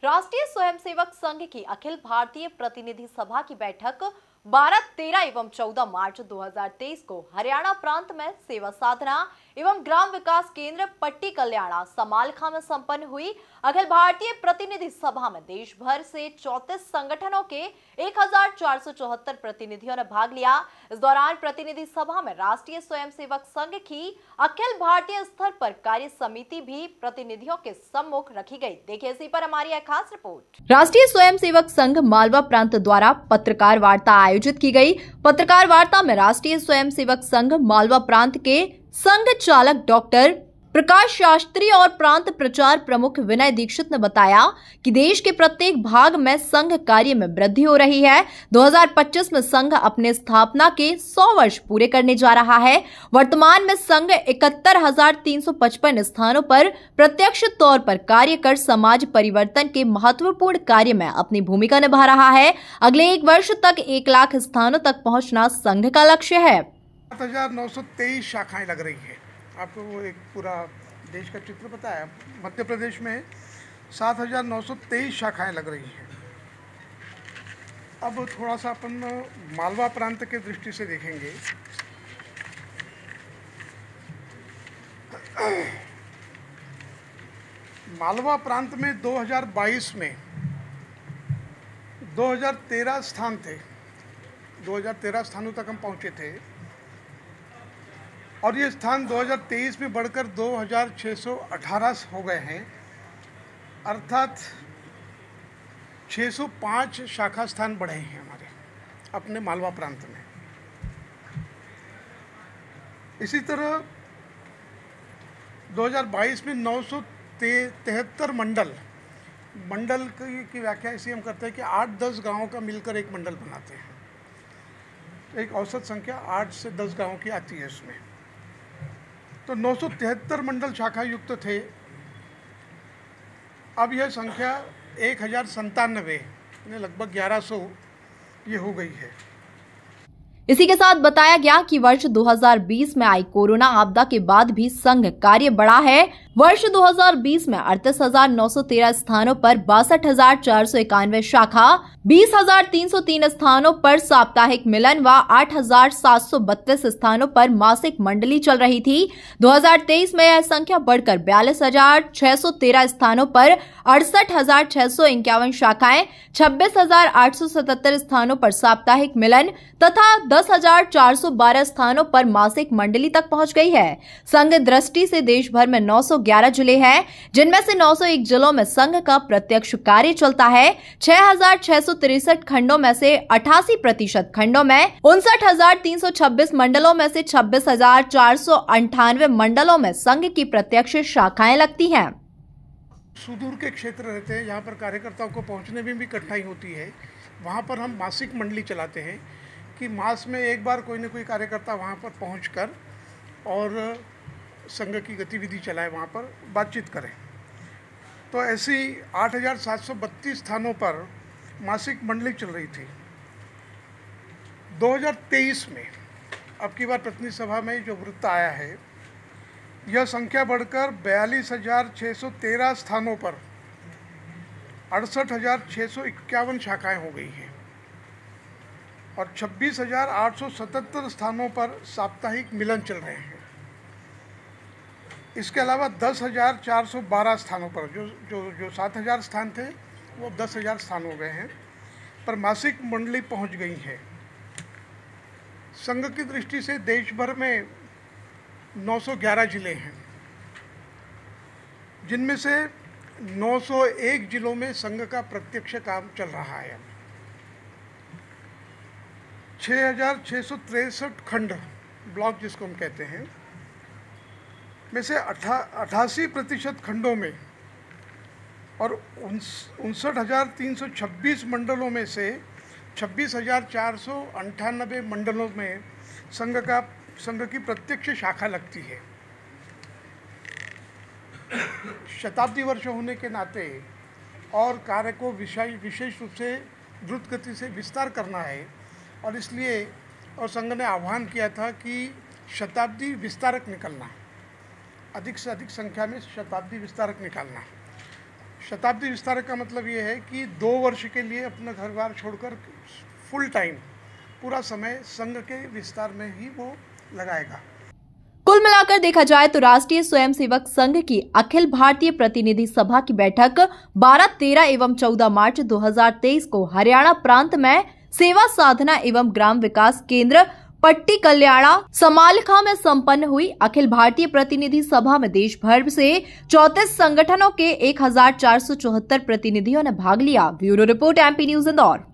राष्ट्रीय स्वयंसेवक संघ की अखिल भारतीय प्रतिनिधि सभा की बैठक 12, 13 एवं 14 मार्च 2023 को हरियाणा प्रांत में सेवा साधना एवं ग्राम विकास केंद्र पट्टी कल्याणा समालखा में संपन्न हुई। अखिल भारतीय प्रतिनिधि सभा में देश भर से 34 संगठनों के 1474 प्रतिनिधियों ने भाग लिया। इस दौरान प्रतिनिधि सभा में राष्ट्रीय स्वयंसेवक संघ की अखिल भारतीय स्तर पर कार्य समिति भी प्रतिनिधियों के सम्मुख रखी गई। देखिए इसी पर हमारी एक खास रिपोर्ट। राष्ट्रीय स्वयंसेवक संघ मालवा प्रांत द्वारा पत्रकार वार्ता आयोजित की गई। पत्रकार वार्ता में राष्ट्रीय स्वयंसेवक संघ मालवा प्रांत के संघ चालक डॉक्टर प्रकाश शास्त्री और प्रांत प्रचार प्रमुख विनय दीक्षित ने बताया कि देश के प्रत्येक भाग में संघ कार्य में वृद्धि हो रही है। 2025 में संघ अपने स्थापना के 100 वर्ष पूरे करने जा रहा है। वर्तमान में संघ 71,355 स्थानों पर प्रत्यक्ष तौर पर कार्य कर समाज परिवर्तन के महत्वपूर्ण कार्य में अपनी भूमिका निभा रहा है। अगले 1 वर्ष तक 1 लाख स्थानों तक पहुँचना संघ का लक्ष्य है। 7,923 शाखाएं लग रही है। आपको वो एक पूरा देश का चित्र पता है। मध्य प्रदेश में 7,923 शाखाएं लग रही हैं। अब थोड़ा सा अपन मालवा प्रांत के दृष्टि से देखेंगे। मालवा प्रांत में 2022 में 2013 स्थान थे। 2013 स्थानों तक हम पहुंचे थे और ये स्थान 2023 में बढ़कर 2,618 हो गए हैं, अर्थात 605 शाखा स्थान बढ़े हैं हमारे अपने मालवा प्रांत में। इसी तरह 2022 में 973 मंडल की व्याख्या इसी हम करते हैं कि 8-10 गांवों का मिलकर एक मंडल बनाते हैं। एक औसत संख्या 8 से 10 गांवों की आती है इसमें। तो 973 मंडल शाखा युक्त थे। अब यह संख्या 1,097 लगभग 1100 ये हो गई है। इसी के साथ बताया गया कि वर्ष 2020 में आई कोरोना आपदा के बाद भी संघ कार्य बढ़ा है। वर्ष 2020 में 38,913 स्थानों पर 62,491 शाखा, 20,303 स्थानों पर साप्ताहिक मिलन व 8,732 स्थानों पर मासिक मंडली चल रही थी। 2023 में यह संख्या बढ़कर 42,613 स्थानों पर 68,651 शाखाएं, 26,877 स्थानों पर साप्ताहिक मिलन तथा 10,412 स्थानों पर मासिक मंडली तक पहुंच गई है। संघ दृष्टि से देश भर में 911 जिले हैं, जिनमें से 901 जिलों में संघ का प्रत्यक्ष कार्य चलता है। 6,663 खंडों में से 88% खंडों में, 59,326 मंडलों में से 26,498 मंडलों में संघ की प्रत्यक्ष शाखाएं लगती हैं। सुदूर के क्षेत्र रहते हैं, यहाँ पर कार्यकर्ताओं को पहुँचने में भी कठिनाई होती है। वहाँ पर हम मासिक मंडली चलाते हैं कि मास में एक बार कोई न कोई कार्यकर्ता वहाँ पर पहुँचकर और संघ की गतिविधि चलाए, वहाँ पर बातचीत करें। तो ऐसी 8,732 स्थानों पर मासिक मंडली चल रही थी। 2023 में अब की बार प्रतिनिधि सभा में जो वृत्त आया है, यह संख्या बढ़कर 42,613 स्थानों पर 68,651 शाखाएं हो गई हैं और 26,877 स्थानों पर साप्ताहिक मिलन चल रहे हैं। इसके अलावा 10,412 स्थानों पर जो 7,000 स्थान थे वो 10,000 स्थान हो गए हैं, पर मासिक मंडली पहुंच गई है। संघ की दृष्टि से देश भर में 911 जिले हैं, जिनमें से 901 जिलों में संघ का प्रत्यक्ष काम चल रहा है। 6,663 खंड, ब्लॉक जिसको हम कहते हैं, में से 88% खंडों में और 59,326 मंडलों में से 26,498 मंडलों में संघ की प्रत्यक्ष शाखा लगती है। शताब्दी वर्ष होने के नाते और कार्य को विशेष रूप से द्रुत गति से विस्तार करना है और इसलिए और संघ ने आह्वान किया था कि शताब्दी विस्तारक निकलना, अधिक से अधिक संख्या में शताब्दी विस्तारक निकालना। शताब्दी विस्तारक का मतलब ये है कि 2 वर्ष के लिए अपना घर बार छोड़कर फुल टाइम पूरा समय संघ के विस्तार में ही वो लगाएगा। कुल मिलाकर देखा जाए तो राष्ट्रीय स्वयंसेवक संघ की अखिल भारतीय प्रतिनिधि सभा की बैठक 12, 13 एवं 14 मार्च 2023 को हरियाणा प्रांत में सेवा साधना एवं ग्राम विकास केंद्र पट्टी कल्याणा समालखा में संपन्न हुई। अखिल भारतीय प्रतिनिधि सभा में देश भर से 34 संगठनों के 1474 प्रतिनिधियों ने भाग लिया। Bureau report, MP news Indore.